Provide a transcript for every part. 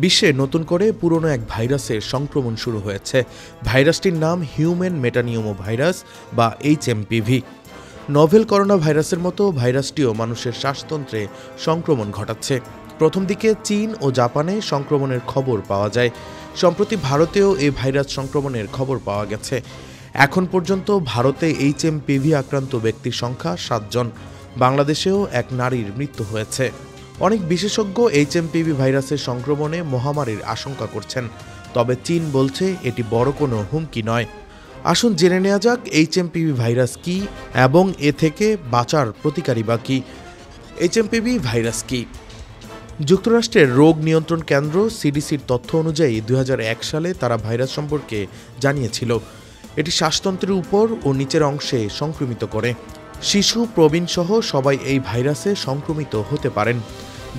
বিশ্বে নতুন করে পুরনো এক ভাইরাসের সংক্রমণ শুরু হয়েছে। ভাইরাসটির নাম হিউম্যান মেটানিউমো ভাইরাস বা HMPV। নভেল করোনা ভাইরাসের মতো ভাইরাসটিও মানুষের শ্বাসতন্ত্রে সংক্রমণ ঘটাচ্ছে। প্রথম দিকে চীন ও জাপানে সংক্রমণের খবর পাওয়া যায়। সম্প্রতি ভারতেও এই ভাইরাস সংক্রমণের খবর পাওয়া গেছে। এখন পর্যন্ত ভারতে HMPV আক্রান্ত ব্যক্তির সংখ্যা 7 জন। বাংলাদেশেও এক নারীর মৃত্যু হয়েছে। অনেক বিশেষজ্ঞ HMPV ভাইরাসের সংক্রমণে মহামারীর আশঙ্কা করছেন, তবে চীন বলছে এটি বড় কোনো হুমকি নয়। আসুন জেনে নেওয়া যাক HMPV ভাইরাস কি এবং এ থেকে বাঁচার প্রতিকারী বা কি। HMPV ভাইরাস কি? যুক্তরাষ্ট্রের রোগ নিয়ন্ত্রণ কেন্দ্র CDCর তথ্য অনুযায়ী 2001 সালে তারা ভাইরাস সম্পর্কে জানিয়েছিল। এটি শ্বাসতন্ত্রের উপর ও নিচের অংশে সংক্রমিত করে। শিশু, প্রবীণ সহ সবাই এই ভাইরাসে সংক্রমিত হতে পারেন।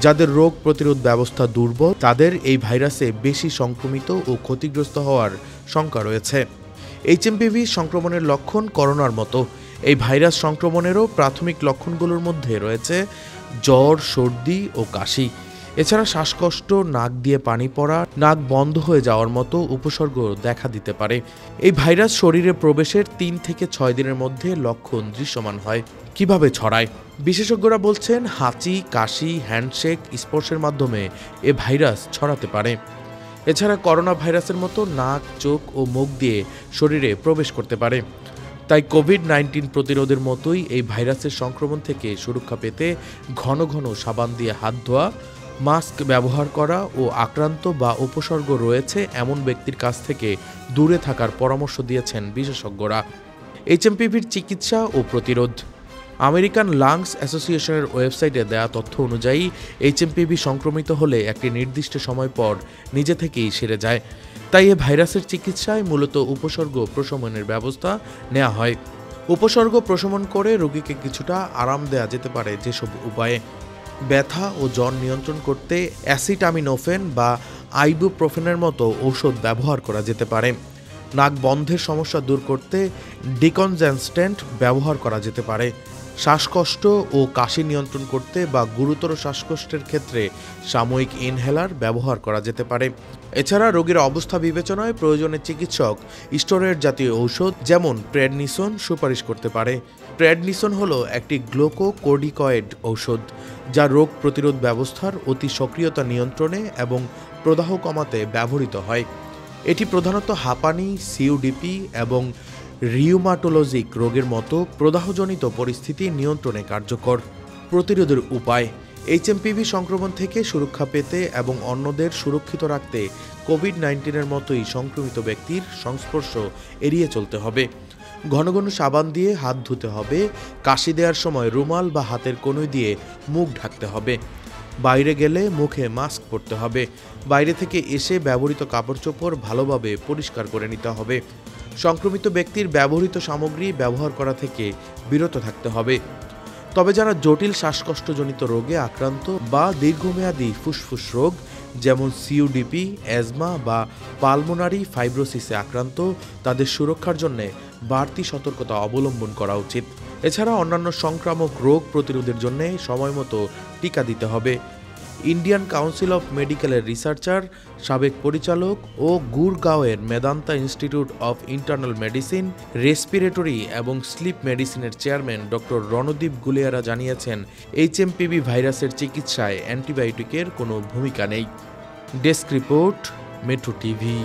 যাদের রোগ প্রতিরোধ ব্যবস্থা দুর্বল তাদের এই ভাইরাসে বেশি সংক্রমিত ও ক্ষতিগ্রস্ত হওয়ার শঙ্কা রয়েছে। HMPV সংক্রমণের লক্ষণ করোনার মতো। এই ভাইরাস সংক্রমণেরও প্রাথমিক লক্ষণগুলোর মধ্যে রয়েছে জ্বর, সর্দি ও কাশি। এছাড়া শ্বাসকষ্ট, নাক দিয়ে পানি পড়া, নাক বন্ধ হয়ে যাওয়ার মতো উপসর্গ দেখা দিতে পারে। এই ভাইরাস শরীরে প্রবেশের 3 থেকে 6 দিনের মধ্যে লক্ষণ দৃশ্যমান হয়। কিভাবে ছড়ায়? বিশেষজ্ঞরা বলছেন হাঁচি, কাশি, হ্যান্ডশেক, স্পর্শের মাধ্যমে এ ভাইরাস ছড়াতে পারে। এছাড়া করোনা ভাইরাসের মতো নাক, চোখ ও মুখ দিয়ে শরীরে প্রবেশ করতে পারে। তাই কোভিড-19 প্রতিরোধের মতোই এই ভাইরাসের সংক্রমণ থেকে সুরক্ষা পেতে ঘন ঘন সাবান দিয়ে হাত ধোয়া, মাস্ক ব্যবহার করা ও আক্রান্ত বা উপসর্গ রয়েছে এমন ব্যক্তির কাছ থেকে দূরে থাকার পরামর্শ দিয়েছেন বিশেষজ্ঞরা। HMPVর চিকিৎসা ও প্রতিরোধ। আমেরিকান লাংস অ্যাসোসিয়েশনের ওয়েবসাইটে দেয়া তথ্য অনুযায়ী HMPV সংক্রমিত হলে একটি নির্দিষ্ট সময় পর নিজে থেকেই সেরে যায়। তাই এ ভাইরাসের চিকিৎসায় মূলত উপসর্গ প্রশমনের ব্যবস্থা নেওয়া হয়। উপসর্গ প্রশমন করে রোগীকে কিছুটা আরাম দেওয়া যেতে পারে যেসব উপায়ে: ব্যথা ও জ্বর নিয়ন্ত্রণ করতে অ্যাসিটামিনোফেন বা আইবুপ্রোফেনের মতো ঔষধ ব্যবহার করা যেতে পারে। নাক বন্ধের সমস্যা দূর করতে ডিকনজেস্ট্যান্ট ব্যবহার করা যেতে পারে। শ্বাসকষ্ট ও কাশি নিয়ন্ত্রণ করতে বা গুরুতর শ্বাসকষ্টের ক্ষেত্রে সাময়িক ইনহেলার ব্যবহার করা যেতে পারে। এছাড়া রোগীর অবস্থা বিবেচনায় প্রয়োজনে চিকিৎসক স্টেরয়েড জাতীয় ঔষধ যেমন প্রেডনিসন সুপারিশ করতে পারে। প্রেডনিসন হলো একটি গ্লুকোকর্টিকয়েড ঔষধ যা রোগ প্রতিরোধ ব্যবস্থার অতি সক্রিয়তা নিয়ন্ত্রণে এবং প্রদাহ কমাতে ব্যবহৃত হয়। এটি প্রধানত হাঁপানি, COPD এবং রিউমাটোলজিক রোগের মতো প্রদাহজনিত পরিস্থিতি নিয়ন্ত্রণে কার্যকর। প্রতিরোধের উপায়: HMPV সংক্রমণ থেকে সুরক্ষা পেতে এবং অন্যদের সুরক্ষিত রাখতে কোভিড-19 মতোই সংক্রমিত ব্যক্তির সংস্পর্শ এড়িয়ে চলতে হবে। ঘন ঘন সাবান দিয়ে হাত ধুতে হবে। কাশি দেওয়ার সময় রুমাল বা হাতের কনুই দিয়ে মুখ ঢাকতে হবে। বাইরে গেলে মুখে মাস্ক পরতে হবে। বাইরে থেকে এসে ব্যবহৃত কাপড়চোপড় ভালোভাবে পরিষ্কার করে নিতে হবে। সংক্রমিত ব্যক্তির ব্যবহৃত সামগ্রী ব্যবহার করা থেকে বিরত থাকতে হবে। তবে যারা জটিল শ্বাসকষ্টজনিত রোগে আক্রান্ত বা দীর্ঘমেয়াদী ফুসফুস রোগ যেমন COPD, অ্যাজমা বা পালমোনারি ফাইব্রোসিসে আক্রান্ত তাদের সুরক্ষার জন্য বাড়তি সতর্কতা অবলম্বন করা উচিত। এছাড়া অন্যান্য সংক্রামক রোগ প্রতিরোধের জন্য সময়মতো টিকা দিতে হবে। ইন্ডিয়ান কাউন্সিল অফ মেডিকেলের রিসার্চার, সাবেক পরিচালক ও গুরগাঁওয়ের Medanta institute of internal medicine, respiratory এবং স্লিপ মেডিসিনের চেয়ারম্যান ডক্টর রণদীপ গুলিয়ারা জানিয়েছেন HMPV ভাইরাসের চিকিৎসায় অ্যান্টিবায়োটিকের কোনো ভূমিকা নেই। Desk report, metro TV.